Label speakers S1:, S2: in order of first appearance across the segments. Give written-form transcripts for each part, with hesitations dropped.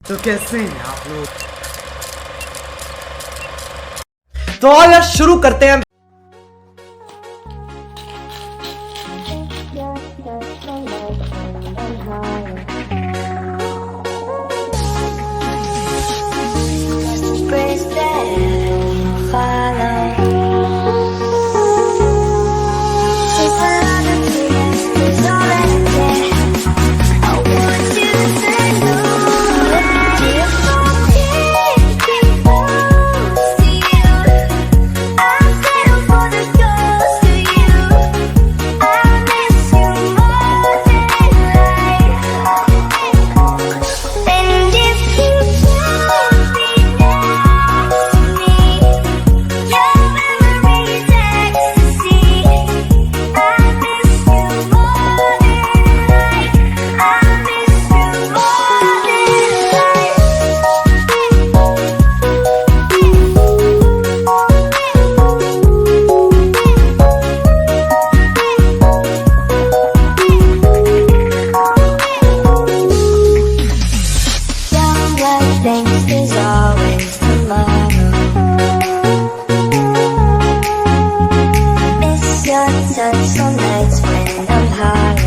S1: तो कैसे हैं आप लोग? तो आओ यार शुरू करते हैं।
S2: There's always tomorrow. Miss your touch on nights when I'm high.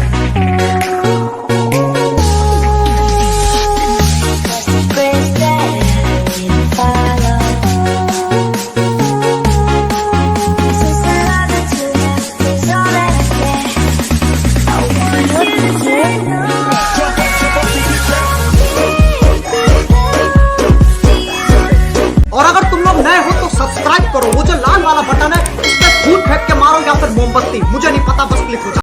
S2: Grace that we follow. Since the love that you left is all that I get, I want you to say no.
S1: और अगर तुम लोग नए हो तो subscribe करो, वो जो लाल वाला बटन है उस पर फूट फेंक के मारो या फिर मोमबत्ती, मुझे नहीं पता, बस क्लिक हो जाए।